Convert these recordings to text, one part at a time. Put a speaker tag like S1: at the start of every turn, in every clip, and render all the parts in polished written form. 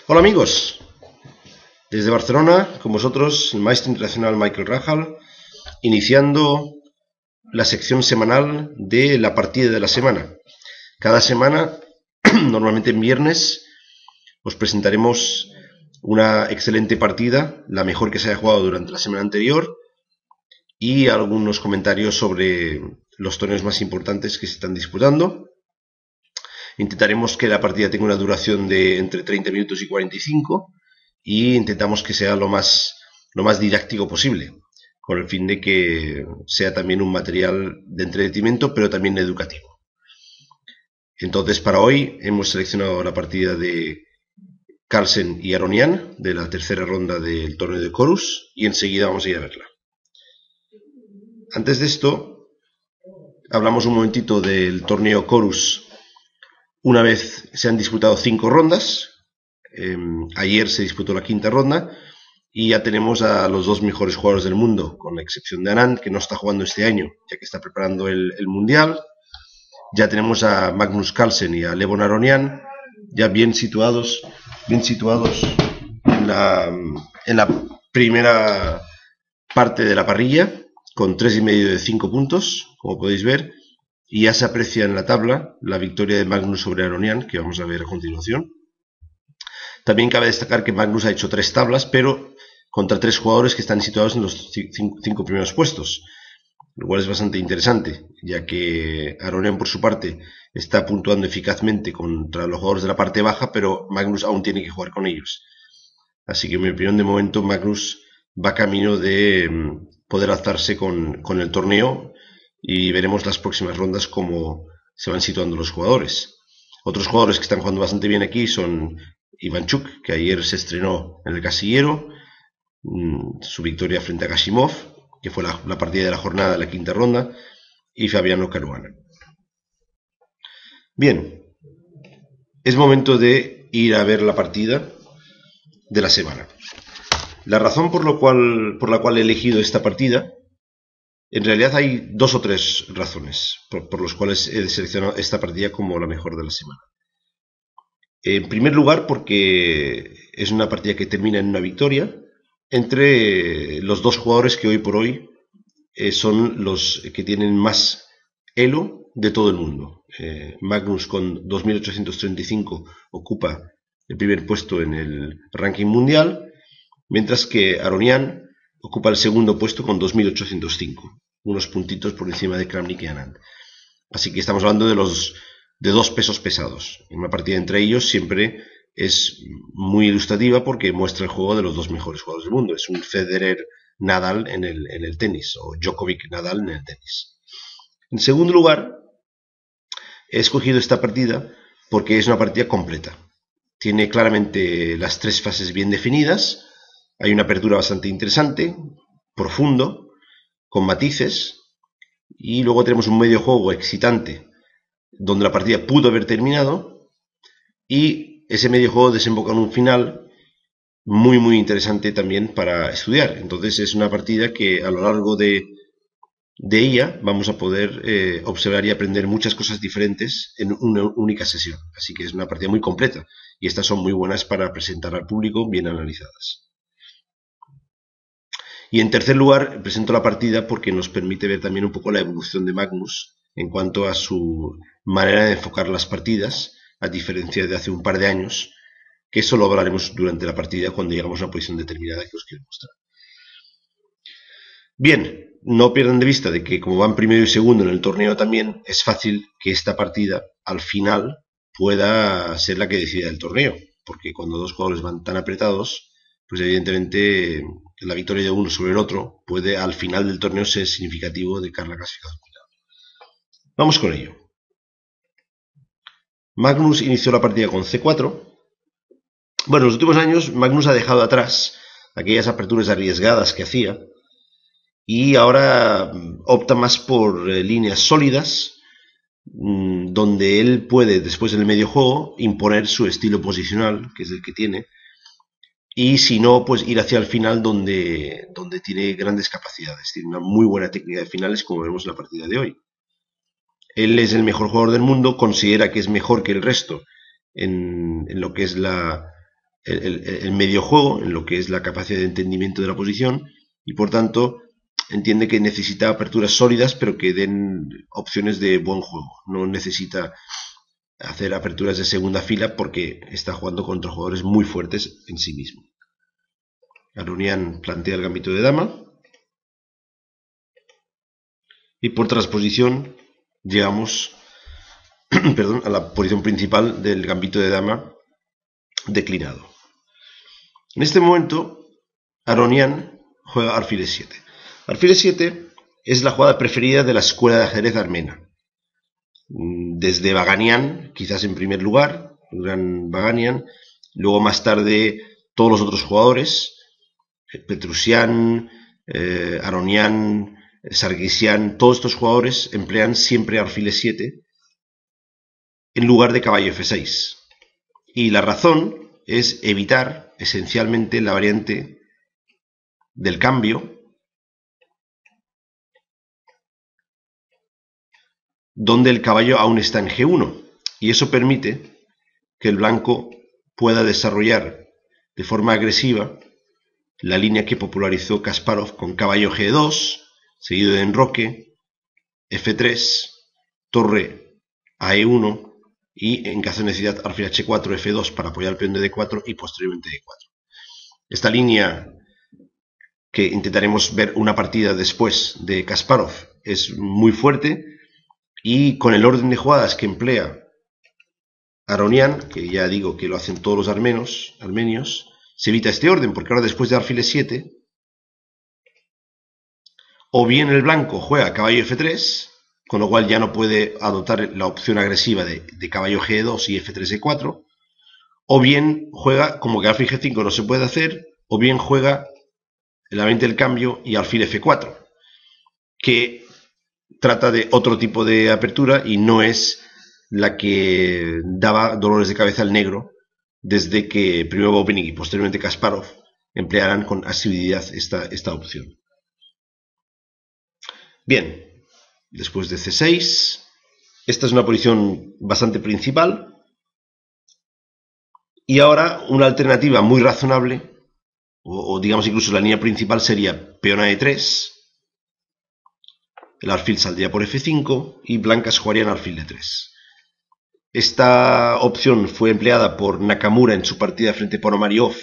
S1: Hola amigos, desde Barcelona, con vosotros el maestro internacional Michael Rahal, iniciando la sección semanal de la partida de la semana. Cada semana, normalmente en viernes, os presentaremos una excelente partida, la mejor que se haya jugado durante la semana anterior, y algunos comentarios sobre los torneos más importantes que se están disputando. Intentaremos que la partida tenga una duración de entre 30 minutos y 45 y intentamos que sea lo más didáctico posible, con el fin de que sea también un material de entretenimiento, pero también educativo. Entonces, para hoy hemos seleccionado la partida de Carlsen y Aronian, de la tercera ronda del torneo de Corus, y enseguida vamos a ir a verla. Antes de esto, hablamos un momentito del torneo Corus. Una vez se han disputado 5 rondas, ayer se disputó la quinta ronda y ya tenemos a los dos mejores jugadores del mundo, con la excepción de Anand, que no está jugando este año, ya que está preparando el Mundial. Ya tenemos a Magnus Carlsen y a Levon Aronian, ya bien situados en la primera parte de la parrilla, con 3,5 de 5 puntos, como podéis ver. Y ya se aprecia en la tabla la victoria de Magnus sobre Aronian, que vamos a ver a continuación. También cabe destacar que Magnus ha hecho 3 tablas, pero contra 3 jugadores que están situados en los 5 primeros puestos, lo cual es bastante interesante, ya que Aronian, por su parte, está puntuando eficazmente contra los jugadores de la parte baja, pero Magnus aún tiene que jugar con ellos. Así que, en mi opinión, de momento, Magnus va camino de poder alzarse con el torneo, y veremos las próximas rondas cómo se van situando los jugadores. Otros jugadores que están jugando bastante bien aquí son Ivanchuk, que ayer se estrenó en el casillero, su victoria frente a Gashimov, que fue la partida de la jornada de la quinta ronda, y Fabiano Caruana. Bien, es momento de ir a ver la partida de la semana. La razón por la cual he elegido esta partida, en realidad hay 2 o 3 razones por las cuales he seleccionado esta partida como la mejor de la semana. En primer lugar, porque es una partida que termina en una victoria entre los dos jugadores que hoy por hoy son los que tienen más elo de todo el mundo. Magnus, con 2.835, ocupa el primer puesto en el ranking mundial, mientras que Aronian ocupa el segundo puesto con 2.805, unos puntitos por encima de Kramnik y Anand. Así que estamos hablando de 2 pesos pesados. Una partida entre ellos siempre es muy ilustrativa porque muestra el juego de los 2 mejores jugadores del mundo. Es un Federer-Nadal en el tenis, o Djokovic-Nadal en el tenis. En segundo lugar, he escogido esta partida porque es una partida completa. Tiene claramente las 3 fases bien definidas. Hay una apertura bastante interesante, profundo, con matices, y luego tenemos un medio juego excitante, donde la partida pudo haber terminado, y ese medio juego desemboca en un final muy muy interesante también para estudiar. Entonces es una partida que a lo largo de ella vamos a poder observar y aprender muchas cosas diferentes en una única sesión. Así que es una partida muy completa, y estas son muy buenas para presentar al público bien analizadas. Y en tercer lugar, presento la partida porque nos permite ver también un poco la evolución de Magnus en cuanto a su manera de enfocar las partidas, a diferencia de hace un par de años, que eso lo hablaremos durante la partida cuando llegamos a una posición determinada que os quiero mostrar. Bien, no pierdan de vista de que como van primero y segundo en el torneo también, es fácil que esta partida al final pueda ser la que decida el torneo, porque cuando 2 jugadores van tan apretados, pues evidentemente la victoria de uno sobre el otro puede al final del torneo ser significativo de cara a la clasificación. Vamos con ello. Magnus inició la partida con C4. Bueno, en los últimos años Magnus ha dejado atrás aquellas aperturas arriesgadas que hacía y ahora opta más por líneas sólidas, donde él puede, después del medio juego, imponer su estilo posicional, que es el que tiene, y si no, pues ir hacia el final donde tiene grandes capacidades. Tiene una muy buena técnica de finales, como vemos en la partida de hoy. Él es el mejor jugador del mundo, considera que es mejor que el resto en lo que es la el medio juego, en lo que es la capacidad de entendimiento de la posición, y por tanto entiende que necesita aperturas sólidas, pero que den opciones de buen juego. No necesita hacer aperturas de segunda fila porque está jugando contra jugadores muy fuertes en sí mismo. Aronian plantea el gambito de dama. Y por transposición llegamos a la posición principal del gambito de dama declinado. En este momento, Aronian juega alfil e7. Alfil e7 es la jugada preferida de la escuela de ajedrez armena. Desde Vaganian, quizás en primer lugar, el gran Vaganian, luego más tarde todos los otros jugadores, Petrusian, Aronian, Sarkisian, todos estos jugadores emplean siempre alfil e7 en lugar de caballo f6. Y la razón es evitar esencialmente la variante del cambio, donde el caballo aún está en g1, y eso permite que el blanco pueda desarrollar de forma agresiva la línea que popularizó Kasparov con caballo g2, seguido de enroque, f3, torre a e1 y, en caso de necesidad, alfil h4, f2 para apoyar el peón de d4 y posteriormente d4. Esta línea, que intentaremos ver una partida después de Kasparov, es muy fuerte, y con el orden de jugadas que emplea Aronian, que ya digo que lo hacen todos los armenios, se evita este orden, porque ahora después de alfil e7, o bien el blanco juega caballo f3, con lo cual ya no puede adoptar la opción agresiva de caballo g2 y f3 e4, o bien juega, como que alfil g5 no se puede hacer, o bien juega la variante del cambio y alfil f4, que trata de otro tipo de apertura y no es la que daba dolores de cabeza al negro desde que primero Bobigny y posteriormente Kasparov emplearan con asiduidad esta opción. Bien, después de c6, esta es una posición bastante principal, y ahora una alternativa muy razonable, o digamos incluso la línea principal, sería peón a e3, el alfil saldría por f5 y blancas jugarían alfil d3. Esta opción fue empleada por Nakamura en su partida frente a Ponomariov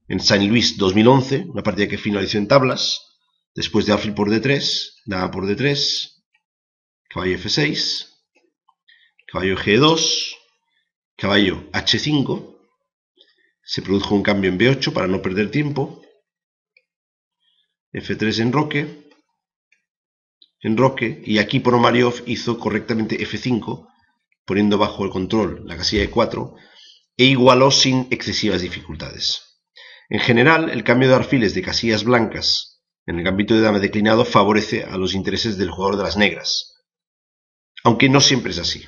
S1: en Saint Louis 2011, una partida que finalizó en tablas, después de alfil por d3, dama por d3, caballo f6, caballo g2, caballo h5, se produjo un cambio en b8 para no perder tiempo, f3 enroque, y aquí Ponomariov hizo correctamente f5, poniendo bajo el control la casilla de 4, e igualó sin excesivas dificultades. En general, el cambio de alfiles de casillas blancas en el gambito de dama declinado favorece a los intereses del jugador de las negras, aunque no siempre es así.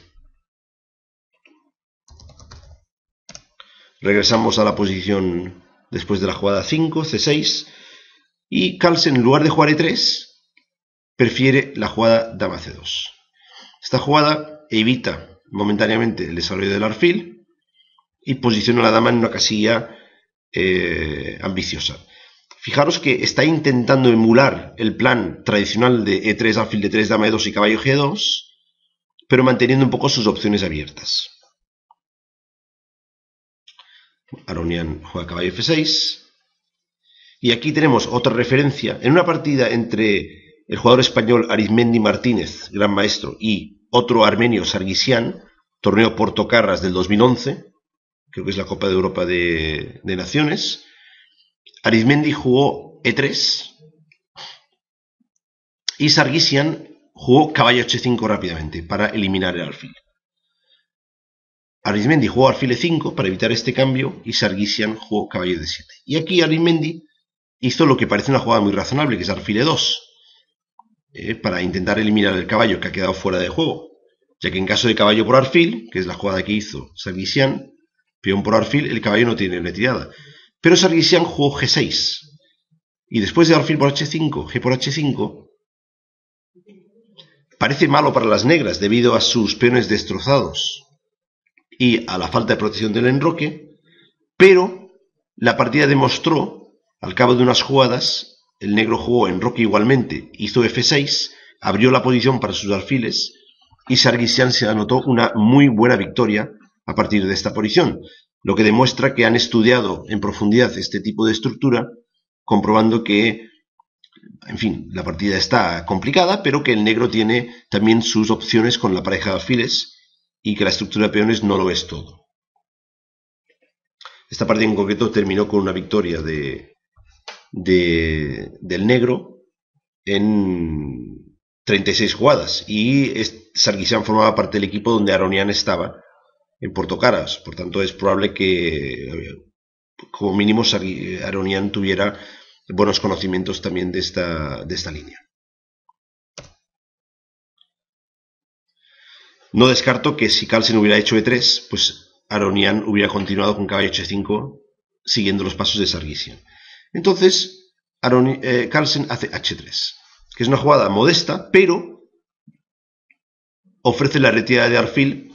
S1: Regresamos a la posición después de la jugada 5, c6, y Carlsen, en lugar de jugar e3, prefiere la jugada dama c2. Esta jugada evita momentáneamente el desarrollo del alfil y posiciona a la dama en una casilla ambiciosa. Fijaros que está intentando emular el plan tradicional de e3, alfil d3, dama e2 y caballo g2, pero manteniendo un poco sus opciones abiertas. Aronian juega caballo f6, y aquí tenemos otra referencia en una partida entre el jugador español Arizmendi Martínez, gran maestro, y otro armenio, Sarkisian, torneo Portocarras del 2011, creo que es la Copa de Europa de Naciones. Arizmendi jugó e3 y Sarkisian jugó caballo h5 rápidamente para eliminar el alfil. Arizmendi jugó alfil e5 para evitar este cambio y Sarkisian jugó caballo d7. Y aquí Arizmendi hizo lo que parece una jugada muy razonable, que es alfil e2, para intentar eliminar el caballo que ha quedado fuera de juego, ya que en caso de caballo por alfil, que es la jugada que hizo Sarkisian, peón por alfil, el caballo no tiene retirada. Pero Sarkisian jugó g6, y después de alfil por h5, g por h5, parece malo para las negras debido a sus peones destrozados y a la falta de protección del enroque, pero La partida demostró, al cabo de unas jugadas, el negro jugó en roque igualmente, hizo F6, abrió la posición para sus alfiles y Sargsyan se anotó una muy buena victoria a partir de esta posición, lo que demuestra que han estudiado en profundidad este tipo de estructura, comprobando que, en fin, la partida está complicada, pero que el negro tiene también sus opciones con la pareja de alfiles y que la estructura de peones no lo es todo. Esta partida en concreto terminó con una victoria del negro en 36 jugadas y Sargsyan formaba parte del equipo donde Aronian estaba en Portocaras, por tanto es probable que como mínimo Aronian tuviera buenos conocimientos también de esta línea. No descarto que si Carlsen hubiera hecho E3, pues Aronian hubiera continuado con caballo H5 siguiendo los pasos de Sargsyan. Entonces Carlsen hace H3, que es una jugada modesta, pero ofrece la retirada de alfil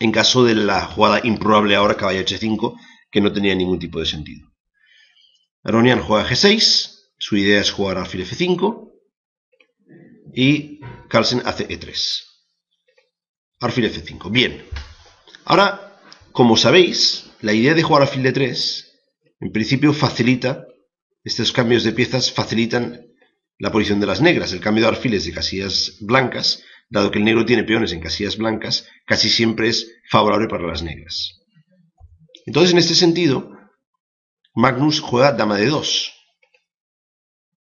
S1: en caso de la jugada improbable ahora caballo H5, que no tenía ningún tipo de sentido. Aronian juega G6, su idea es jugar alfil F5 y Carlsen hace E3. Alfil F5. Bien. Ahora, como sabéis, la idea de jugar alfil D3 en principio facilita, estos cambios de piezas facilitan la posición de las negras. El cambio de alfiles de casillas blancas, dado que el negro tiene peones en casillas blancas, casi siempre es favorable para las negras. Entonces, en este sentido, Magnus juega dama de 2.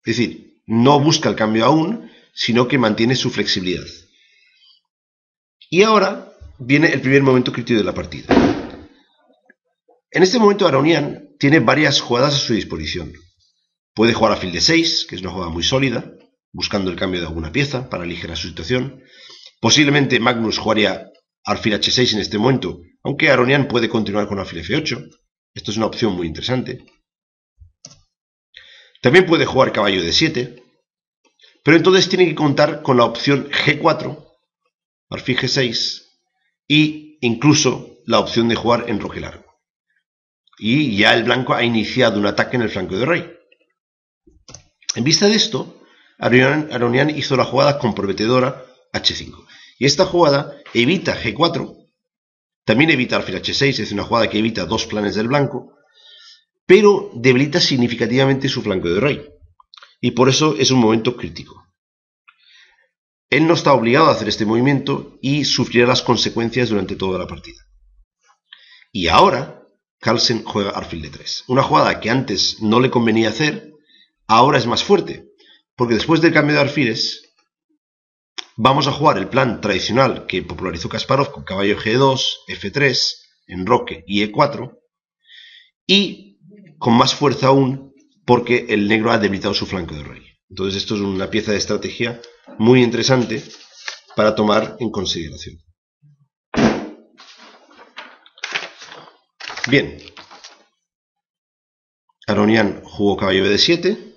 S1: Es decir, no busca el cambio aún, sino que mantiene su flexibilidad. Y ahora viene el primer momento crítico de la partida. En este momento Aronian tiene varias jugadas a su disposición. Puede jugar alfil D6, que es una jugada muy sólida, buscando el cambio de alguna pieza para aligerar su situación. Posiblemente Magnus jugaría alfil H6 en este momento, aunque Aronian puede continuar con alfil F8. Esto es una opción muy interesante. También puede jugar caballo D7, pero entonces tiene que contar con la opción G4, alfil G6, y incluso la opción de jugar en roque largo. Y ya el blanco ha iniciado un ataque en el flanco de rey. En vista de esto, Aronian hizo la jugada comprometedora H5. Y esta jugada evita G4, también evita alfil H6, es una jugada que evita dos planes del blanco, pero debilita significativamente su flanco de rey. Y por eso es un momento crítico. Él no está obligado a hacer este movimiento y sufrirá las consecuencias durante toda la partida. Y ahora, Carlsen juega alfil D3. Una jugada que antes no le convenía hacer, ahora es más fuerte. Porque después del cambio de alfiles, vamos a jugar el plan tradicional que popularizó Kasparov con caballo G2, F3, enroque y E4. Y con más fuerza aún, porque el negro ha debilitado su flanco de rey. Entonces esto es una pieza de estrategia muy interesante para tomar en consideración. Bien. Aronian jugó caballo B7,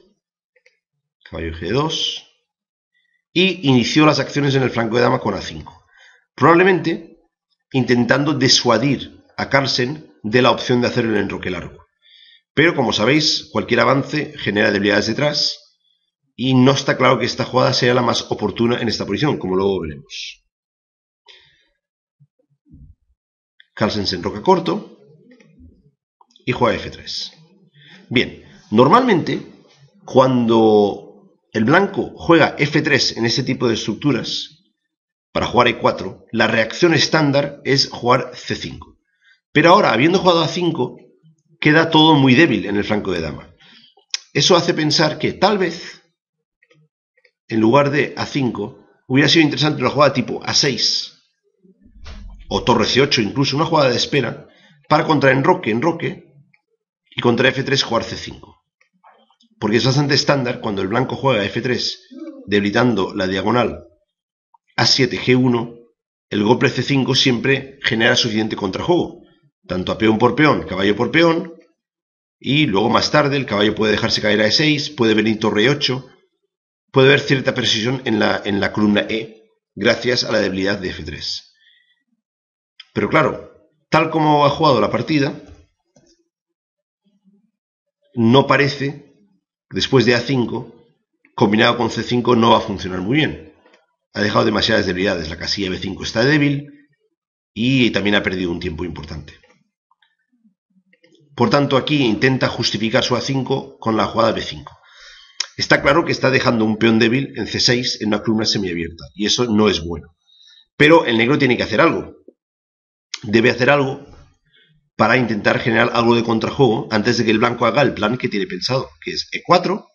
S1: caballo G2 y inició las acciones en el flanco de dama con A5. Probablemente intentando disuadir a Carlsen de la opción de hacer el enroque largo. Pero como sabéis, cualquier avance genera debilidades detrás y no está claro que esta jugada sea la más oportuna en esta posición, como luego veremos. Carlsen se enroca corto y juega F3. Bien, normalmente cuando el blanco juega F3 en este tipo de estructuras, para jugar E4, la reacción estándar es jugar C5. Pero ahora, habiendo jugado A5, queda todo muy débil en el flanco de dama. Eso hace pensar que tal vez, en lugar de A5, hubiera sido interesante una jugada tipo A6 o torre C8, incluso una jugada de espera, para contra enroque y contra F3 jugar C5. Porque es bastante estándar cuando el blanco juega F3 debilitando la diagonal A7, G1, el golpe C5 siempre genera suficiente contrajuego, tanto a peón por peón, caballo por peón, y luego más tarde el caballo puede dejarse caer a E6, puede venir torre E8, puede haber cierta precisión en la columna E, gracias a la debilidad de F3. Pero claro, tal como ha jugado la partida, no parece, después de A5, combinado con C5 no va a funcionar muy bien. Ha dejado demasiadas debilidades. La casilla B5 está débil y también ha perdido un tiempo importante. Por tanto, aquí intenta justificar su A5 con la jugada B5. Está claro que está dejando un peón débil en C6 en una columna semiabierta, y eso no es bueno. Pero el negro tiene que hacer algo. Debe hacer algo para intentar generar algo de contrajuego antes de que el blanco haga el plan que tiene pensado, que es E4,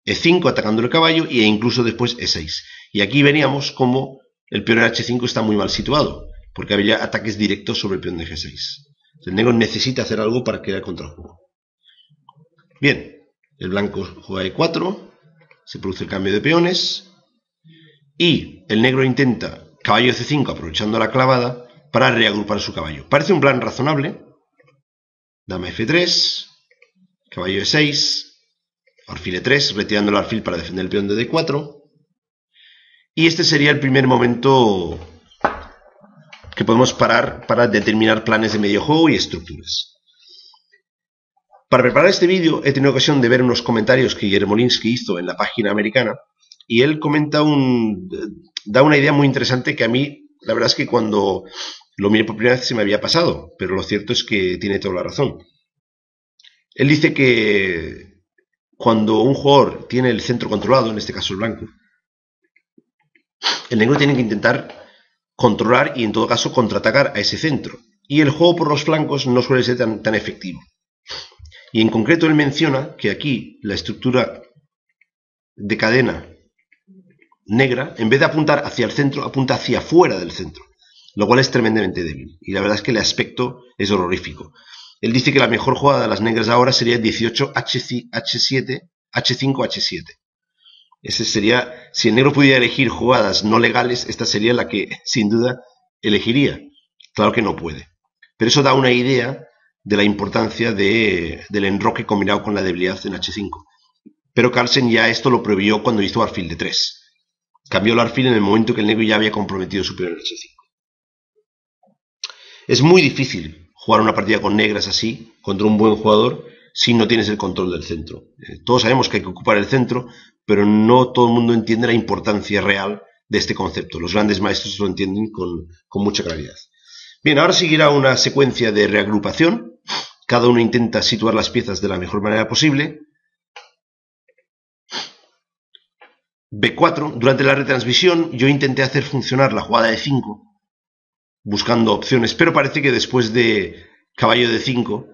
S1: E5 atacando el caballo e incluso después E6. Y aquí veníamos como el peón en H5 está muy mal situado, porque había ataques directos sobre el peón de G6. El negro necesita hacer algo para crear contrajuego. Bien, el blanco juega E4, se produce el cambio de peones y el negro intenta caballo C5 aprovechando la clavada para reagrupar su caballo. Parece un plan razonable. Dama F3, caballo E6, alfil E3, retirando el alfil para defender el peón de D4. Y este sería el primer momento que podemos parar para determinar planes de medio juego y estructuras. Para preparar este vídeo he tenido ocasión de ver unos comentarios que Yermolinsky hizo en la página americana y él comenta da una idea muy interesante que a mí, la verdad es que cuando lo miré por primera vez se me había pasado, pero lo cierto es que tiene toda la razón. Él dice que cuando un jugador tiene el centro controlado, en este caso el blanco, el negro tiene que intentar controlar y en todo caso contraatacar a ese centro. Y el juego por los flancos no suele ser tan efectivo. Y en concreto él menciona que aquí la estructura de cadena negra, en vez de apuntar hacia el centro, apunta hacia fuera del centro, lo cual es tremendamente débil. Y la verdad es que el aspecto es horrorífico. Él dice que la mejor jugada de las negras ahora sería 18 H7, H5, H7. Ese sería, si el negro pudiera elegir jugadas no legales, esta sería la que sin duda elegiría. Claro que no puede. Pero eso da una idea de la importancia del enroque combinado con la debilidad en H5. Pero Carlsen ya esto lo previó cuando hizo alfil de 3. Cambió el alfil en el momento que el negro ya había comprometido su peón en H5. Es muy difícil jugar una partida con negras así, contra un buen jugador, si no tienes el control del centro. Todos sabemos que hay que ocupar el centro, pero no todo el mundo entiende la importancia real de este concepto. Los grandes maestros lo entienden con mucha claridad. Bien, ahora seguirá una secuencia de reagrupación. Cada uno intenta situar las piezas de la mejor manera posible. B4. Durante la retransmisión yo intenté hacer funcionar la jugada de 5, buscando opciones, pero parece que después de caballo de 5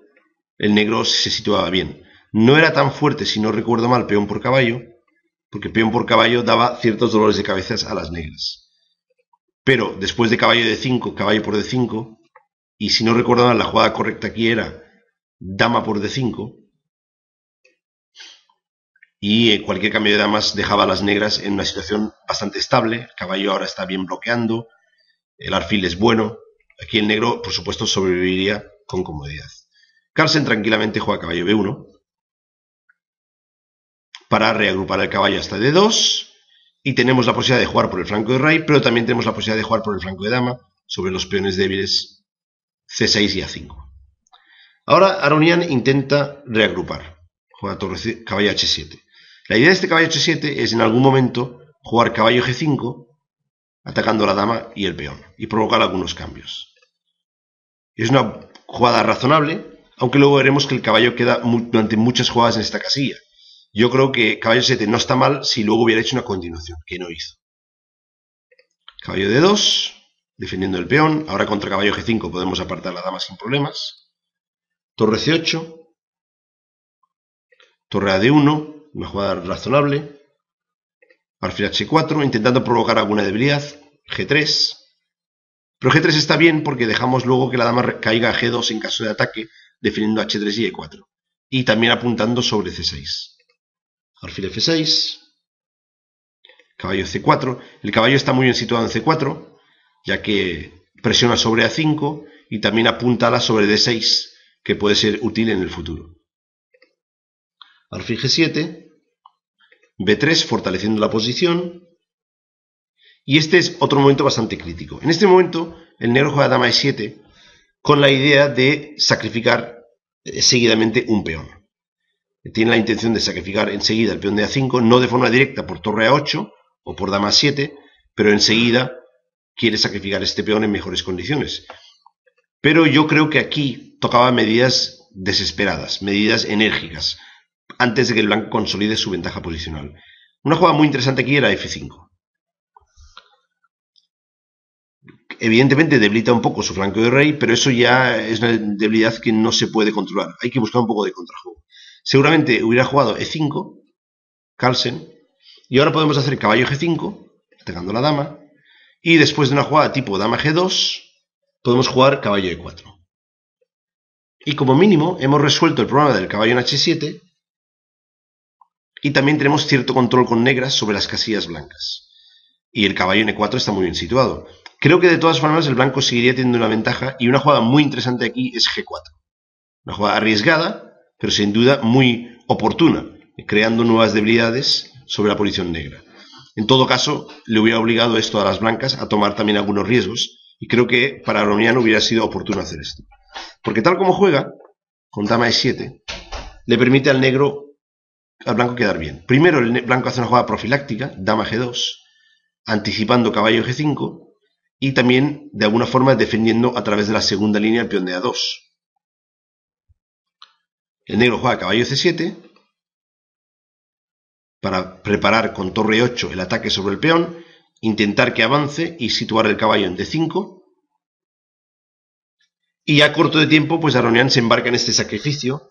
S1: el negro se situaba bien. No era tan fuerte, si no recuerdo mal, peón por caballo, porque peón por caballo daba ciertos dolores de cabeza a las negras. Pero después de caballo de 5, caballo por D5, y si no recuerdo mal, la jugada correcta aquí era dama por D5, y cualquier cambio de damas dejaba a las negras en una situación bastante estable. El caballo ahora está bien bloqueando, el alfil es bueno. Aquí el negro, por supuesto, sobreviviría con comodidad. Carlsen tranquilamente juega caballo B1 para reagrupar el caballo hasta D2 y tenemos la posibilidad de jugar por el flanco de rey, pero también tenemos la posibilidad de jugar por el flanco de dama sobre los peones débiles C6 y A5. Ahora Aronian intenta reagrupar, juega caballo H7. La idea de este caballo H7 es en algún momento jugar caballo G5 atacando a la dama y el peón y provocar algunos cambios. Es una jugada razonable, aunque luego veremos que el caballo queda durante muchas jugadas en esta casilla. Yo creo que caballo 7 no está mal si luego hubiera hecho una continuación, que no hizo. Caballo D2, defendiendo el peón. Ahora contra caballo G5 podemos apartar la dama sin problemas. Torre C8. Torre a D1, una jugada razonable. Alfil H4, intentando provocar alguna debilidad. G3. Pero G3 está bien porque dejamos luego que la dama caiga a G2 en caso de ataque, defendiendo H3 y E4. Y también apuntando sobre C6. Alfil F6, caballo C4. El caballo está muy bien situado en C4, ya que presiona sobre A5 y también apuntala sobre D6, que puede ser útil en el futuro. Alfil G7, B3, fortaleciendo la posición. Y este es otro momento bastante crítico. En este momento, el negro juega dama E7 con la idea de sacrificar seguidamente un peón. tiene la intención de sacrificar enseguida el peón de A5, no de forma directa por torre A8 o por dama A7, pero enseguida quiere sacrificar este peón en mejores condiciones. Pero yo creo que aquí tocaba medidas desesperadas, medidas enérgicas, antes de que el blanco consolide su ventaja posicional. Una jugada muy interesante aquí era F5. Evidentemente debilita un poco su flanco de rey, pero eso ya es una debilidad que no se puede controlar. Hay que buscar un poco de contrajuego. Seguramente hubiera jugado E5, Carlsen, y ahora podemos hacer caballo G5, atacando la dama, y después de una jugada tipo dama G2, podemos jugar caballo E4. Y como mínimo hemos resuelto el problema del caballo en H7, y también tenemos cierto control con negras sobre las casillas blancas. Y el caballo en E4 está muy bien situado. Creo que de todas formas el blanco seguiría teniendo una ventaja, y una jugada muy interesante aquí es G4. Una jugada arriesgada, pero sin duda muy oportuna, creando nuevas debilidades sobre la posición negra. En todo caso, le hubiera obligado esto a las blancas a tomar también algunos riesgos, y creo que para Aronian hubiera sido oportuno hacer esto. Porque tal como juega, con dama E7, le permite al blanco quedar bien. Primero el blanco hace una jugada profiláctica, dama G2, anticipando caballo G5, y también de alguna forma defendiendo a través de la segunda línea el peón de A2. El negro juega caballo C7 para preparar con torre 8 el ataque sobre el peón, intentar que avance y situar el caballo en D5. Y a corto de tiempo, pues Aronian se embarca en este sacrificio,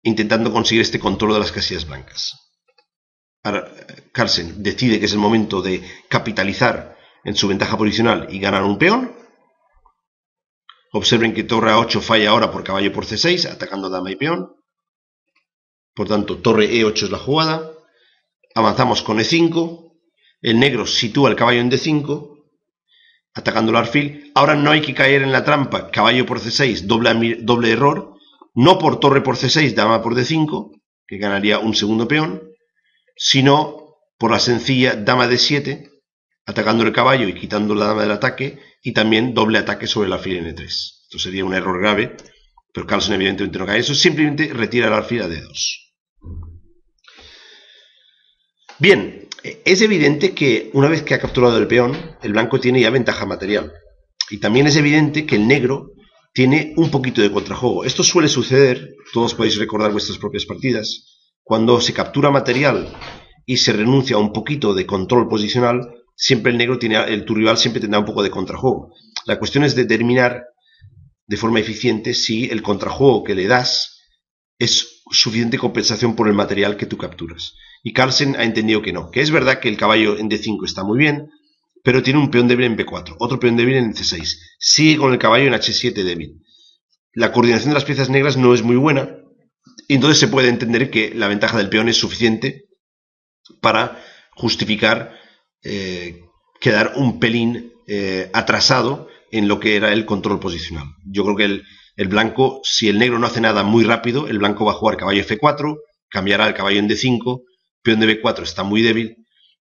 S1: intentando conseguir este control de las casillas blancas. Ahora, Carlsen decide que es el momento de capitalizar en su ventaja posicional y ganar un peón. Observen que torre A8 falla ahora por caballo por C6, atacando dama y peón. Por tanto, torre E8 es la jugada. Avanzamos con E5. El negro sitúa el caballo en D5, atacando el alfil. Ahora no hay que caer en la trampa caballo por C6, doble error. No por torre por C6, dama por D5, que ganaría un segundo peón, sino por la sencilla dama D7, atacando el caballo y quitando la dama del ataque, y también doble ataque sobre el alfil N3. Esto sería un error grave, pero Carlsen evidentemente no cae eso, simplemente retira el alfil a D2. Bien, es evidente que una vez que ha capturado el peón, el blanco tiene ya ventaja material. Y también es evidente que el negro tiene un poquito de contrajuego. Esto suele suceder, todos podéis recordar vuestras propias partidas, cuando se captura material y se renuncia a un poquito de control posicional, siempre tu rival siempre tendrá un poco de contrajuego. La cuestión es determinar de forma eficiente si el contrajuego que le das es suficiente compensación por el material que tú capturas. Y Carlsen ha entendido que no, que es verdad que el caballo en D5 está muy bien, pero tiene un peón débil en B4, otro peón débil en C6. Sigue con el caballo en H7 débil. La coordinación de las piezas negras no es muy buena, y entonces se puede entender que la ventaja del peón es suficiente para justificar quedar un pelín atrasado en lo que era el control posicional. Yo creo que el blanco, si el negro no hace nada muy rápido, el blanco va a jugar caballo F4, cambiará el caballo en D5, peón de B4 está muy débil,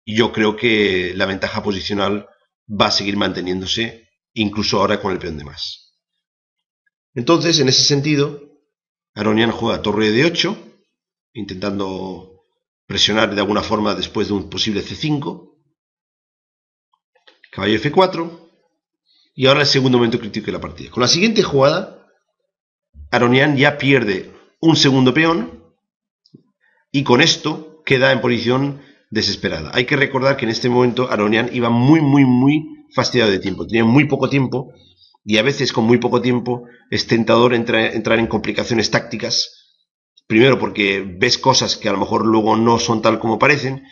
S1: y yo creo que la ventaja posicional va a seguir manteniéndose, incluso ahora con el peón de más. Entonces, en ese sentido, Aronian juega torre de 8, intentando presionar de alguna forma después de un posible C5, caballo F4, y ahora el segundo momento crítico de la partida. Con la siguiente jugada, Aronian ya pierde un segundo peón, y con esto queda en posición desesperada. Hay que recordar que en este momento Aronian iba muy fastidiado de tiempo, tenía muy poco tiempo, y a veces con muy poco tiempo es tentador entrar en complicaciones tácticas, primero porque ves cosas que a lo mejor luego no son tal como parecen,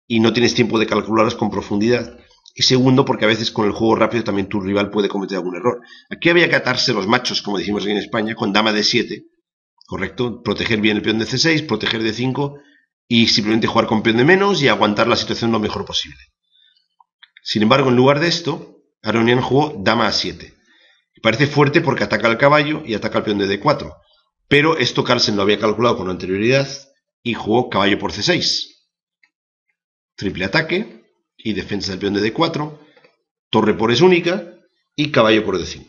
S1: y no tienes tiempo de calcularlas con profundidad, y segundo porque a veces con el juego rápido también tu rival puede cometer algún error. Aquí había que atarse los machos, como decimos aquí en España, con dama de 7, correcto, proteger bien el peón de C6, proteger de 5, y simplemente jugar con peón de menos y aguantar la situación lo mejor posible. Sin embargo, en lugar de esto, Aronian jugó dama a 7. Parece fuerte porque ataca al caballo y ataca al peón de D4. Pero esto Carlsen lo había calculado con anterioridad y jugó caballo por C6. Triple ataque y defensa del peón de D4. Torre por es única y caballo por D5.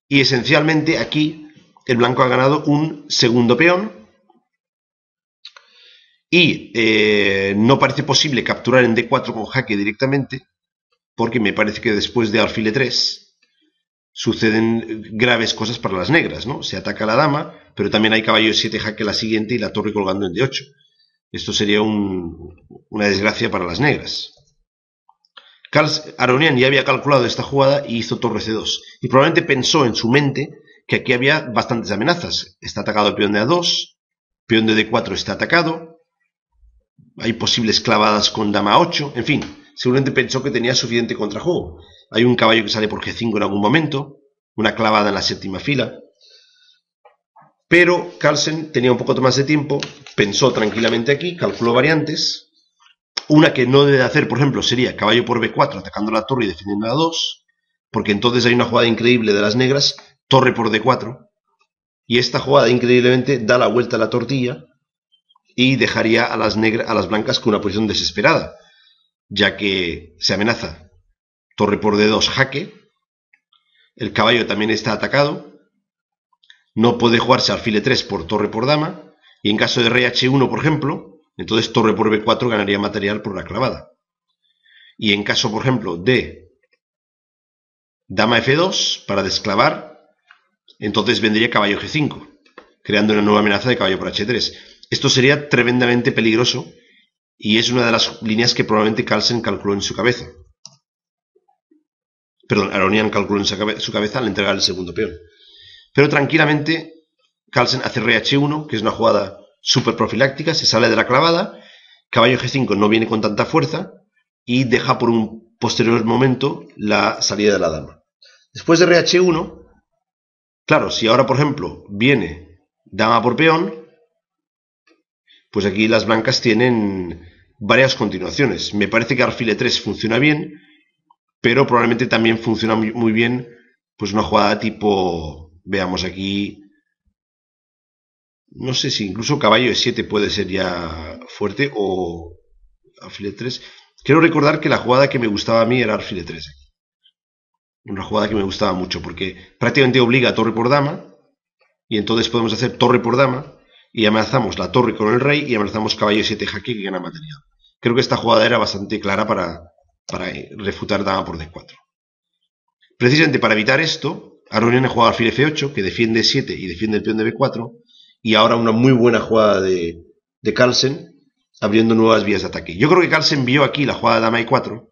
S1: Y esencialmente aquí el blanco ha ganado un segundo peón Y no parece posible capturar en D4 con jaque directamente, porque me parece que después de alfil E3 suceden graves cosas para las negras, ¿no? Se ataca a la dama, pero también hay caballo E7 jaque la siguiente y la torre colgando en D8. Esto sería una desgracia para las negras. Aronian ya había calculado esta jugada y hizo torre C2. Y probablemente pensó en su mente que aquí había bastantes amenazas. Está atacado el peón de A2, peón de D4 está atacado, hay posibles clavadas con dama 8, en fin, seguramente pensó que tenía suficiente contrajuego. Hay un caballo que sale por G5 en algún momento, una clavada en la séptima fila. Pero Carlsen tenía un poco más de tiempo, pensó tranquilamente aquí, calculó variantes. Una que no debe hacer, por ejemplo, sería caballo por B4 atacando la torre y defendiendo la 2, porque entonces hay una jugada increíble de las negras, torre por D4, y esta jugada increíblemente da la vuelta a la tortilla y dejaría a las blancas con una posición desesperada, ya que se amenaza torre por D2 jaque, el caballo también está atacado, no puede jugarse alfil E3 por torre por dama, y en caso de rey H1, por ejemplo, entonces torre por B4 ganaría material por la clavada. Y en caso, por ejemplo, de dama F2 para desclavar, entonces vendría caballo G5, creando una nueva amenaza de caballo por H3. Esto sería tremendamente peligroso y es una de las líneas que probablemente Carlsen calculó en su cabeza. Perdón, Aronian calculó en su cabeza al entregar el segundo peón. Pero tranquilamente Carlsen hace rey H1, que es una jugada súper profiláctica, se sale de la clavada, caballo G5 no viene con tanta fuerza y deja por un posterior momento la salida de la dama. Después de rey H1, claro, si ahora por ejemplo viene dama por peón, pues aquí las blancas tienen varias continuaciones. Me parece que alfil E3 funciona bien, pero probablemente también funciona muy bien pues una jugada tipo, veamos aquí, no sé si incluso caballo E7 puede ser ya fuerte o alfil E3. Quiero recordar que la jugada que me gustaba a mí era alfil E3. Una jugada que me gustaba mucho porque prácticamente obliga a torre por dama y entonces podemos hacer torre por dama y amenazamos la torre con el rey y amenazamos caballo E7 jaque que gana material. Creo que esta jugada era bastante clara para refutar dama por D4. Precisamente para evitar esto, Aronian ha jugado alfil F8 que defiende 7 y defiende el peón de B4 y ahora una muy buena jugada de Carlsen abriendo nuevas vías de ataque. Yo creo que Carlsen vio aquí la jugada de dama E4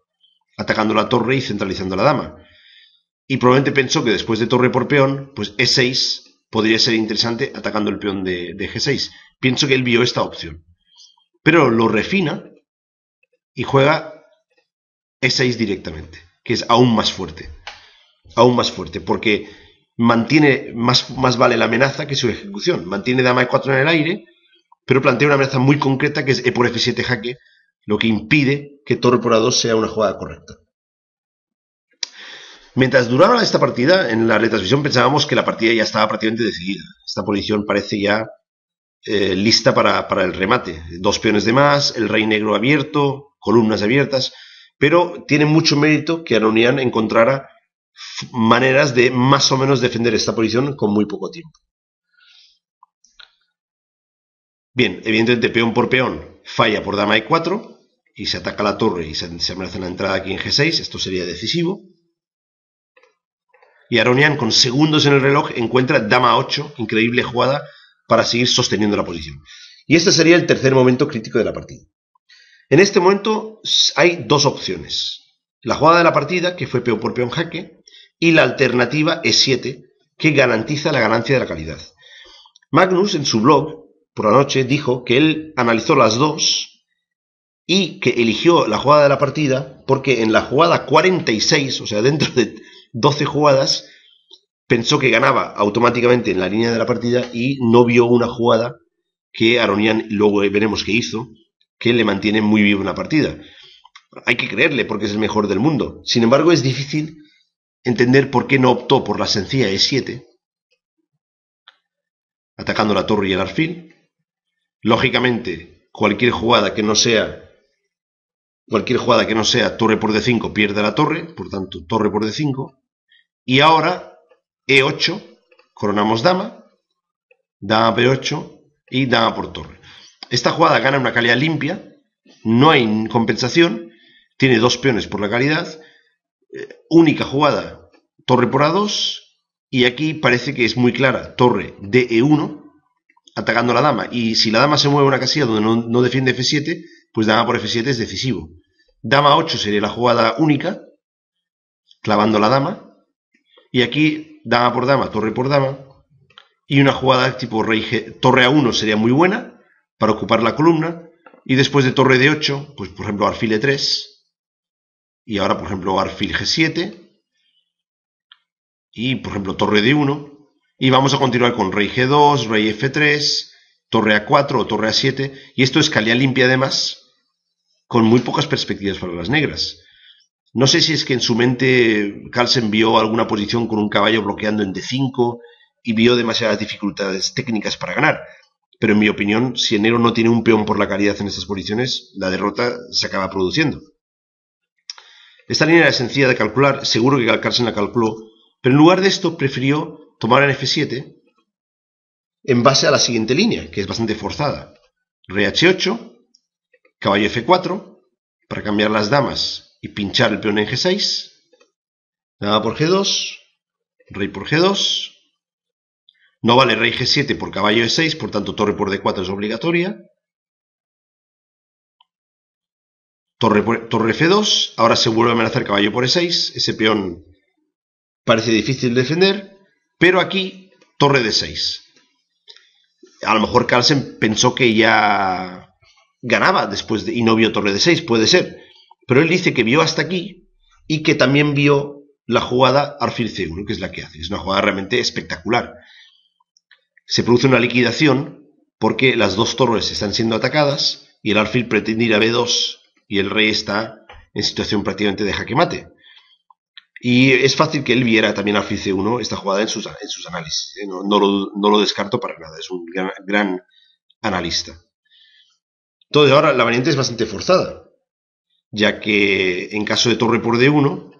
S1: atacando la torre y centralizando la dama. Y probablemente pensó que después de torre por peón, pues E6 podría ser interesante atacando el peón de G6. Pienso que él vio esta opción. Pero lo refina y juega E6 directamente, que es aún más fuerte. Aún más fuerte, porque mantiene más vale la amenaza que su ejecución. Mantiene dama E4 en el aire, pero plantea una amenaza muy concreta que es E por F7 jaque, lo que impide que torre por A2 sea una jugada correcta. Mientras duraba esta partida, en la retransmisión pensábamos que la partida ya estaba prácticamente decidida. Esta posición parece ya lista para el remate. 2 peones de más, el rey negro abierto, columnas abiertas, pero tiene mucho mérito que Aronian encontrara maneras de más o menos defender esta posición con muy poco tiempo. Bien, evidentemente peón por peón falla por dama E4 y se ataca la torre y se amenaza la entrada aquí en G6, esto sería decisivo. Y Aronian con segundos en el reloj encuentra dama 8, increíble jugada para seguir sosteniendo la posición. Y este sería el tercer momento crítico de la partida. En este momento hay dos opciones. La jugada de la partida, que fue peón por peón jaque, y la alternativa E7, que garantiza la ganancia de la calidad. Magnus en su blog, por la noche, dijo que él analizó las dos y que eligió la jugada de la partida porque en la jugada 46, o sea, dentro de 12 jugadas, pensó que ganaba automáticamente en la línea de la partida y no vio una jugada que Aronian, luego veremos que hizo, que le mantiene muy viva una partida. Hay que creerle porque es el mejor del mundo. Sin embargo, es difícil entender por qué no optó por la sencilla E7, atacando la torre y el alfil. Lógicamente, cualquier jugada que no sea torre por D5 pierde la torre, por tanto, torre por D5. Y ahora, E8, coronamos dama, dama P8 y dama por torre. Esta jugada gana una calidad limpia, no hay compensación, tiene 2 peones por la calidad, única jugada, torre por A2, y aquí parece que es muy clara, torre de E1, atacando a la dama, y si la dama se mueve a una casilla donde no defiende F7, pues dama por F7 es decisivo. Dama 8 sería la jugada única, clavando la dama, y aquí dama por dama, torre por dama, y una jugada tipo rey G, torre A1 sería muy buena para ocupar la columna, y después de torre D8, pues por ejemplo alfil E3, y ahora por ejemplo alfil G7, y por ejemplo torre D1, y vamos a continuar con rey G2, rey F3, torre A4 o torre A7, y esto es calidad limpia además, con muy pocas perspectivas para las negras. No sé si es que en su mente Carlsen vio alguna posición con un caballo bloqueando en D5 y vio demasiadas dificultades técnicas para ganar, pero en mi opinión, si el negro no tiene un peón por la calidad en estas posiciones, la derrota se acaba produciendo. Esta línea era sencilla de calcular, seguro que Carlsen la calculó, pero en lugar de esto prefirió tomar en F7 en base a la siguiente línea, que es bastante forzada. Rey H8, caballo F4, para cambiar las damas y pinchar el peón en G6, dama por G2, rey por G2, no vale rey G7 por caballo E6, por tanto torre por D4 es obligatoria, torre F2, ahora se vuelve a amenazar caballo por E6, ese peón parece difícil de defender, pero aquí torre D6. A lo mejor Carlsen pensó que ya ganaba después y no vio torre D6, puede ser, pero él dice que vio hasta aquí y que también vio la jugada alfil C1, que es la que hace, es una jugada realmente espectacular. Se produce una liquidación porque las dos torres están siendo atacadas y el alfil pretende ir a B2 y el rey está en situación prácticamente de jaque mate. Y es fácil que él viera también alfil C1 esta jugada en sus análisis. No lo descarto para nada, es un gran analista. Entonces ahora la variante es bastante forzada, ya que en caso de torre por D1,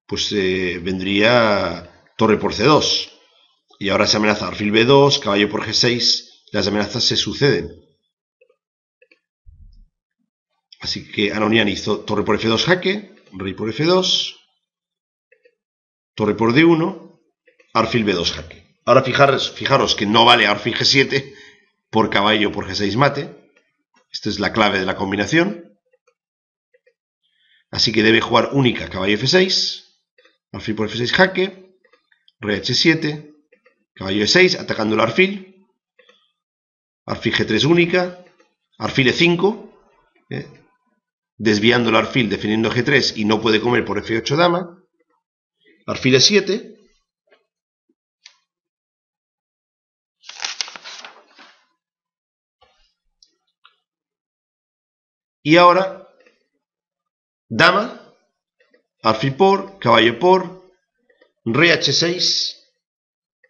S1: pues vendría torre por C2. Y ahora se amenaza alfil B2, caballo por G6, las amenazas se suceden. Así que Anonian hizo torre por F2 jaque, rey por F2, torre por D1, alfil B2 jaque. Ahora fijaros que no vale alfil G7 por caballo por G6 mate. Esta es la clave de la combinación. Así que debe jugar única caballo F6, alfil por F6 jaque, rey H7, caballo E6, atacando el alfil, alfil G3 única, alfil E5, desviando el alfil, defendiendo G3 y no puede comer por F8 dama, alfil E7, y ahora dama, alfil por, caballo por, rey H6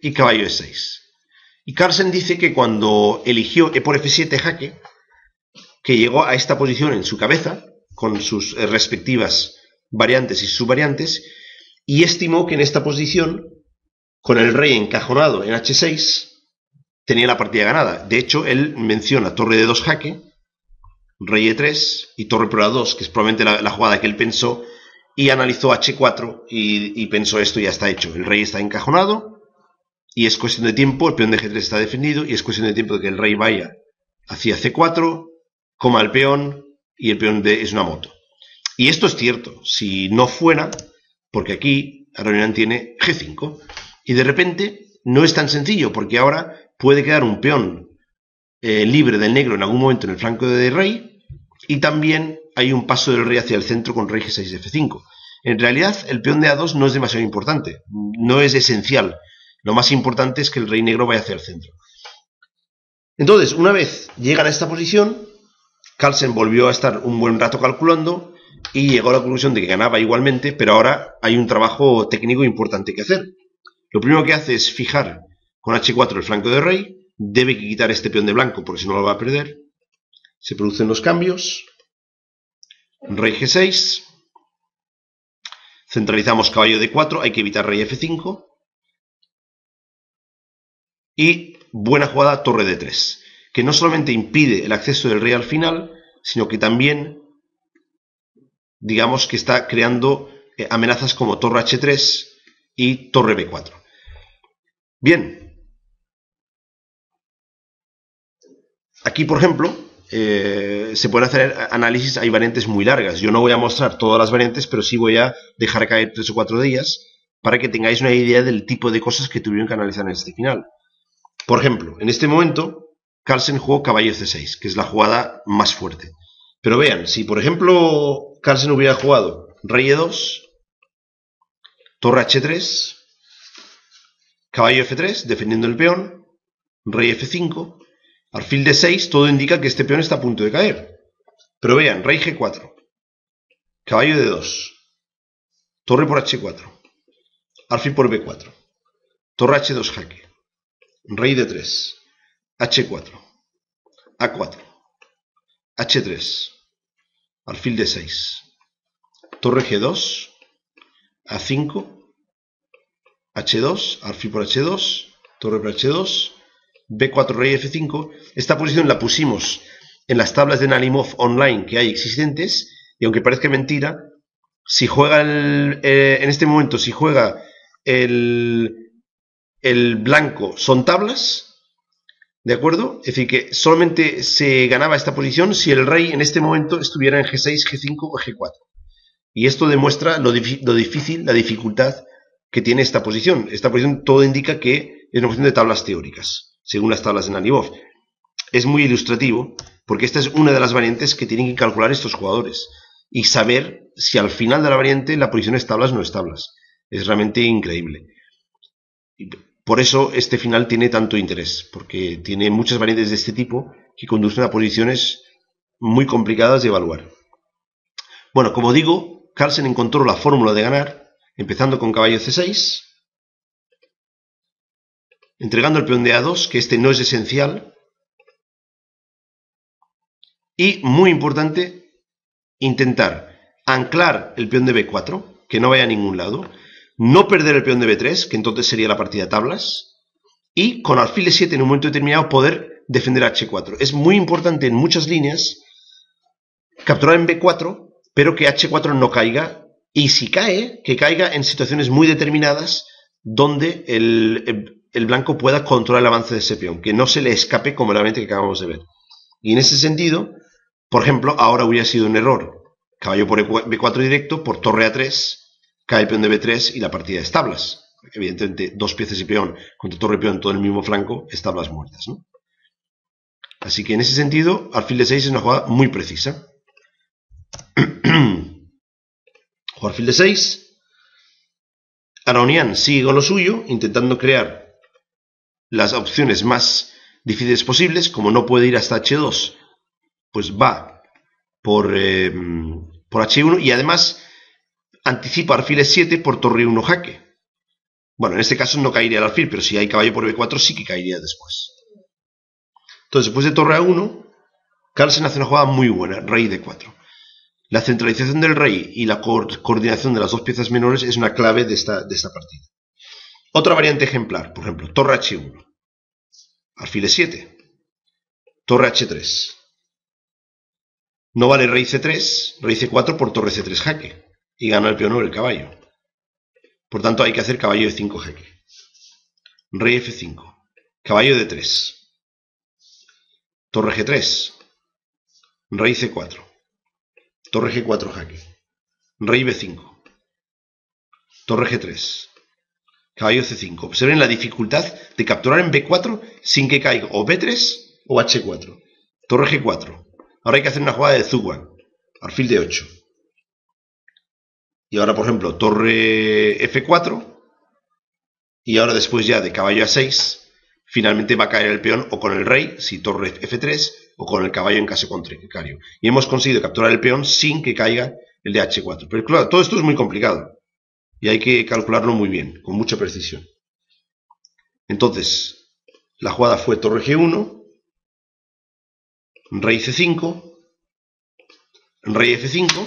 S1: y caballo E6. Y Carlsen dice que cuando eligió E por F7 jaque, que llegó a esta posición en su cabeza, con sus respectivas variantes y subvariantes, y estimó que en esta posición, con el rey encajonado en H6, tenía la partida ganada. De hecho, él menciona torre de 2 jaque, rey E3 y torre por A2, que es probablemente la jugada que él pensó, y analizó H4 y pensó esto ya está hecho. El rey está encajonado y es cuestión de tiempo, el peón de G3 está defendido y es cuestión de tiempo de que el rey vaya hacia C4, coma el peón y el peón es una moto. Y esto es cierto, si no fuera, porque aquí Aronian tiene G5 y de repente no es tan sencillo porque ahora puede quedar un peón libre del negro en algún momento en el flanco de rey y también hay un paso del rey hacia el centro con rey G6 F5. En realidad el peón de A2 no es demasiado importante, no es esencial. Lo más importante es que el rey negro vaya hacia el centro. Entonces, una vez llegan a esta posición, Carlsen volvió a estar un buen rato calculando y llegó a la conclusión de que ganaba igualmente, pero ahora hay un trabajo técnico importante que hacer. Lo primero que hace es fijar con H4 el flanco de rey, debe quitar este peón de blanco porque si no lo va a perder. Se producen los cambios, rey G6, centralizamos caballo D4, hay que evitar rey F5, y buena jugada torre D3. que no solamente impide el acceso del rey al final, sino que también, digamos, que está creando amenazas como torre h3 y torre b4. Bien, aquí, por ejemplo, se pueden hacer análisis, hay variantes muy largas. Yo no voy a mostrar todas las variantes, pero sí voy a dejar caer 3 o 4 de ellas para que tengáis una idea del tipo de cosas que tuvieron que analizar en este final. Por ejemplo, en este momento, Carlsen jugó caballo c6, que es la jugada más fuerte. Pero vean, si por ejemplo Carlsen hubiera jugado rey e2, torre h3, caballo f3, defendiendo el peón, rey f5, alfil d6, todo indica que este peón está a punto de caer. Pero vean, rey g4, caballo d2, torre por h4, alfil por b4, torre h2 jaque, rey d3, h4, a4, h3, alfil d6, torre g2, a5, h2, alfil por h2, torre por h2, b4, rey f5. Esta posición la pusimos en las tablas de Nalimov online que hay existentes, y aunque parezca mentira, si juega en este momento, si juega el blanco, son tablas, ¿de acuerdo? Es decir, que solamente se ganaba esta posición si el rey en este momento estuviera en g6, g5 o g4. Y esto demuestra lo difícil, la dificultad que tiene esta posición. Esta posición todo indica que es una posición de tablas teóricas, según las tablas de Nalimov. Es muy ilustrativo, porque esta es una de las variantes que tienen que calcular estos jugadores y saber si al final de la variante la posición es tablas o no es tablas. Es realmente increíble. Por eso este final tiene tanto interés, porque tiene muchas variantes de este tipo que conducen a posiciones muy complicadas de evaluar. Bueno, como digo, Carlsen encontró la fórmula de ganar, empezando con caballo c6, entregando el peón de a2, que este no es esencial, y, muy importante, intentar anclar el peón de b4, que no vaya a ningún lado, no perder el peón de b3, que entonces sería la partida tablas, y con alfil e7 en un momento determinado poder defender h4. Es muy importante en muchas líneas capturar en b4, pero que h4 no caiga, y si cae, que caiga en situaciones muy determinadas donde el blanco pueda controlar el avance de ese peón, que no se le escape como la variante que acabamos de ver. Y en ese sentido, por ejemplo, ahora hubiera sido un error. Caballo por b4 directo, por torre a3, cae el peón de b3 y la partida es tablas. Evidentemente, dos piezas y peón contra torre y peón en todo el mismo flanco, es tablas muertas, ¿no? Así que en ese sentido, alfil de 6 es una jugada muy precisa. Juega alfil de 6. Aronian sigue con lo suyo, intentando crear las opciones más difíciles posibles. Como no puede ir hasta h2, pues va por h1 y además anticipa alfil e7 por torre 1 jaque. Bueno, en este caso no caería el alfil, pero si hay caballo por b4 sí que caería después. Entonces, después de torre a1, Carlsen hace una jugada muy buena, rey d4. La centralización del rey y la coordinación de las dos piezas menores es una clave de esta partida. Otra variante ejemplar, por ejemplo, torre h1, alfil e7, torre h3. No vale rey c3, rey c4 por torre c3 jaque, y gana el peón o el caballo. Por tanto, hay que hacer caballo de 5 jaque. Rey f5, caballo de 3, torre g3, rey c4, torre g4 jaque, rey b5, torre g3, caballo c5. Observen la dificultad de capturar en b4 sin que caiga o b3 o h4. Torre g4. Ahora hay que hacer una jugada de Zugwan, alfil de 8. Y ahora, por ejemplo, torre f4. Y ahora después ya de caballo a6, finalmente va a caer el peón o con el rey, si torre f3, o con el caballo en caso contrario. Y hemos conseguido capturar el peón sin que caiga el de h4. Pero claro, todo esto es muy complicado. Y hay que calcularlo muy bien, con mucha precisión. Entonces, la jugada fue torre g1, rey c5, rey f5.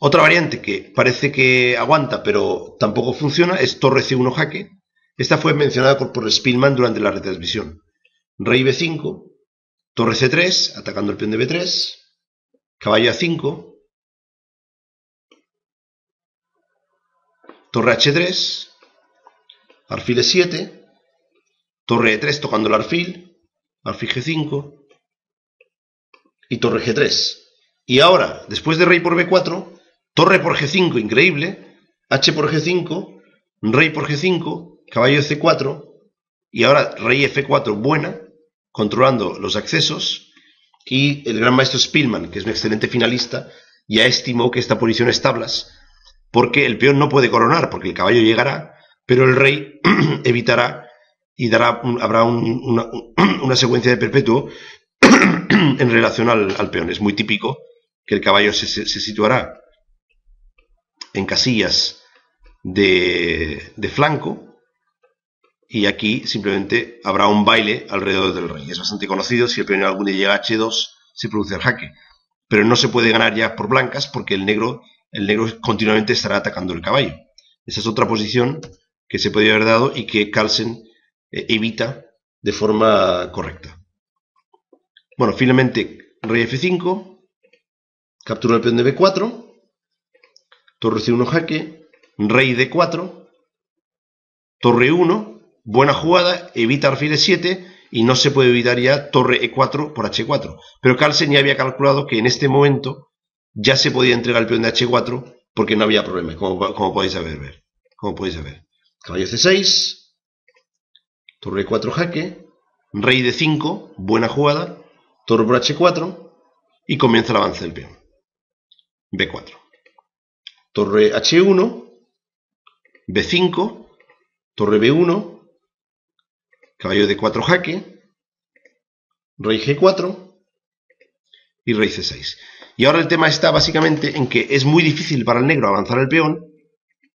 S1: Otra variante que parece que aguanta, pero tampoco funciona, es torre c1 jaque, Esta fue mencionada por Spielmann durante la retransmisión. Rey B5, torre C3, atacando el peón de B3, caballo A5, torre H3, alfil E7, torre E3 tocando el alfil G5 y torre G3. Y ahora, después de rey por B4, torre por G5, increíble, H por G5, rey por G5, caballo C4, y ahora rey F4, buena, controlando los accesos, y el gran maestro Spielmann, que es un excelente finalista, ya estimó que esta posición es tablas, porque el peón no puede coronar, porque el caballo llegará, pero el rey evitará y habrá una secuencia de perpetuo en relación al peón. Es muy típico que el caballo se situará en casillas de flanco y aquí simplemente habrá un baile alrededor del rey. Es bastante conocido, si el peón algún día llega a H2 se produce el jaque, pero no se puede ganar ya por blancas porque el negro continuamente estará atacando el caballo. Esa es otra posición que se podría haber dado y que Carlsen evita de forma correcta. Bueno, finalmente rey F5, captura el peón de B4, torre C1 jaque, rey D4, torre 1, buena jugada, evita alfil E7 y no se puede evitar ya torre E4 por H4. Pero Carlsen ya había calculado que en este momento ya se podía entregar el peón de H4 porque no había problema, como podéis ver. Caballo C6, torre E4 jaque, rey D5, buena jugada, torre por H4 y comienza el avance del peón. B4. Torre H1, B5, torre B1, caballo D4 jaque, rey G4 y rey C6. Y ahora el tema está básicamente en que es muy difícil para el negro avanzar el peón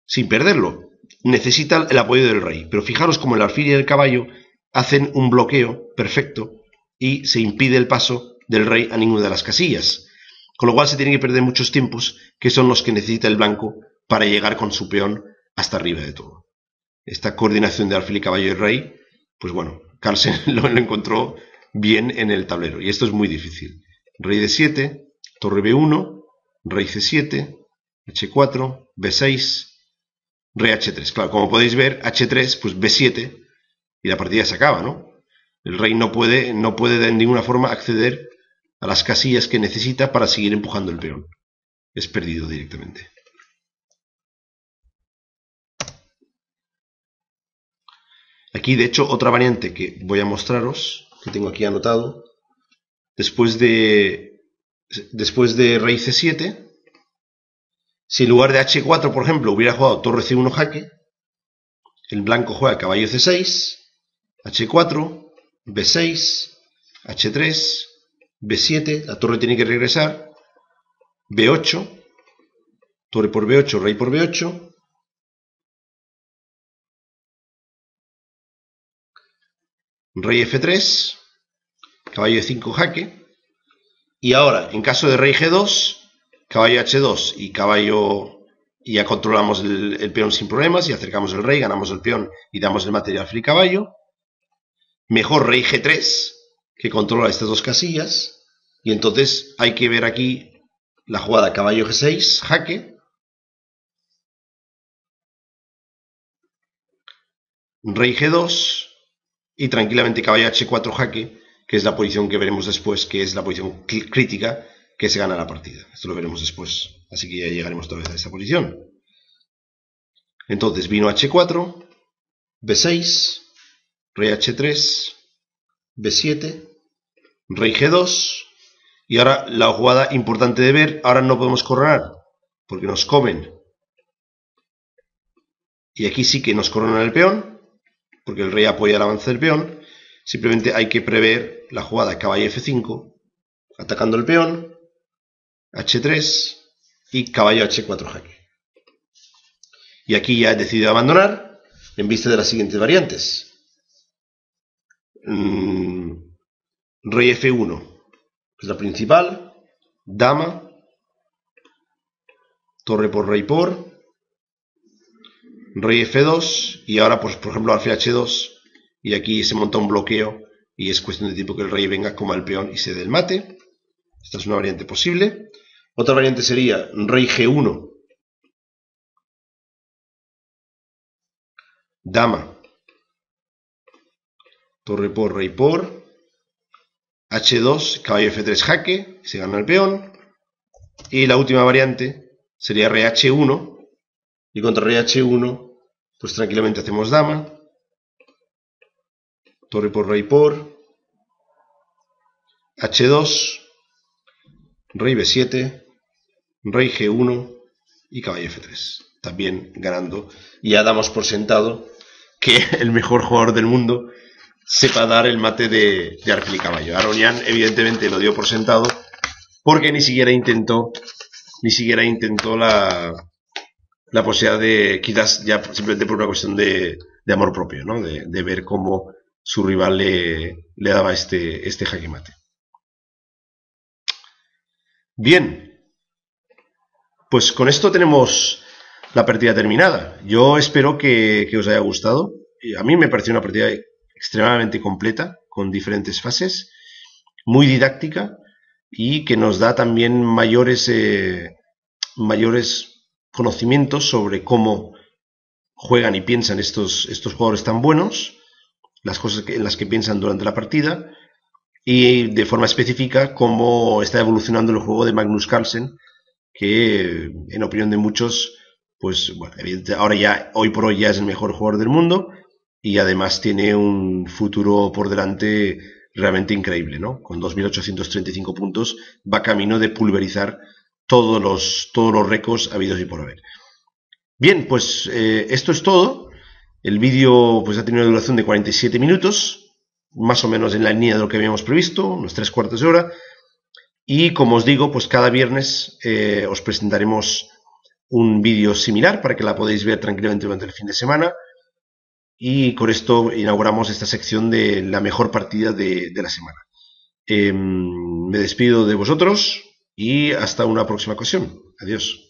S1: sin perderlo. Necesita el apoyo del rey. Pero fijaros como el alfil y el caballo hacen un bloqueo perfecto y se impide el paso del rey a ninguna de las casillas. Con lo cual se tienen que perder muchos tiempos, que son los que necesita el blanco para llegar con su peón hasta arriba de todo. Esta coordinación de alfil y caballo y rey, pues bueno, Carlsen lo encontró bien en el tablero. Y esto es muy difícil. Rey D7, torre B1, rey C7, H4, B6, rey H3. Claro, como podéis ver, H3, pues B7 y la partida se acaba, ¿no? El rey no puede de ninguna forma acceder a las casillas que necesita para seguir empujando el peón. Es perdido directamente. Aquí, de hecho, otra variante que voy a mostraros, que tengo aquí anotado, después de rey C7, si en lugar de H4, por ejemplo, hubiera jugado torre C1 jaque, el blanco juega caballo C6, H4, B6, H3, B7, la torre tiene que regresar, B8, torre por B8, rey por B8, rey F3, caballo E5 jaque, y ahora, en caso de rey G2, caballo H2 y caballo, y ya controlamos el peón sin problemas, y acercamos el rey, ganamos el peón y damos el material alfil y caballo. Mejor rey G3, que controla estas dos casillas, y entonces hay que ver aquí la jugada caballo G6, jaque, rey G2 y tranquilamente caballo H4 jaque, que es la posición que veremos después, que es la posición crítica que se gana la partida. Esto lo veremos después, así que ya llegaremos otra vez a esta posición. Entonces vino H4, B6, rey H3, B7, rey G2, y ahora la jugada importante de ver, ahora no podemos coronar, porque nos comen. Y aquí sí que nos coronan el peón, porque el rey apoya el avance del peón. Simplemente hay que prever la jugada caballo F5, atacando el peón, H3 y caballo H4 jaque. Y aquí ya he decidido abandonar en vista de las siguientes variantes. Rey F1, que es la principal, dama, torre por rey por, rey F2 y ahora, pues, por ejemplo, alfil H2 y aquí se monta un bloqueo y es cuestión de tiempo que el rey venga, coma el peón y se dé el mate. Esta es una variante posible. Otra variante sería rey G1, dama, torre por, rey por, H2, caballo F3 jaque, se gana el peón. Y la última variante sería rey H1 y contra rey H1 pues tranquilamente hacemos dama, torre por, rey por, H2, rey B7, rey G1 y caballo F3. También ganando. Y ya damos por sentado que el mejor jugador del mundo sepa dar el mate de alfil y caballo. Aronian evidentemente lo dio por sentado porque ni siquiera intentó la posibilidad de, quizás ya simplemente por una cuestión de amor propio, ¿no? De ver cómo su rival le daba este jaque mate. Bien, pues con esto tenemos la partida terminada. Yo espero que os haya gustado. A mí me pareció una partida extremadamente completa, con diferentes fases, muy didáctica y que nos da también mayores conocimientos sobre cómo juegan y piensan estos jugadores tan buenos, las cosas en las que piensan durante la partida y de forma específica cómo está evolucionando el juego de Magnus Carlsen, que en opinión de muchos, pues bueno, ahora ya, hoy por hoy ya es el mejor jugador del mundo y además tiene un futuro por delante realmente increíble, ¿no? Con 2.835 puntos va camino de pulverizar todos los récords habidos y por haber. Bien, pues esto es todo. El vídeo pues ha tenido una duración de 47 minutos, más o menos en la línea de lo que habíamos previsto, unos 3/4 de hora. Y como os digo, pues cada viernes os presentaremos un vídeo similar para que la podáis ver tranquilamente durante el fin de semana. Y con esto inauguramos esta sección de la mejor partida de la semana. Me despido de vosotros y hasta una próxima ocasión. Adiós.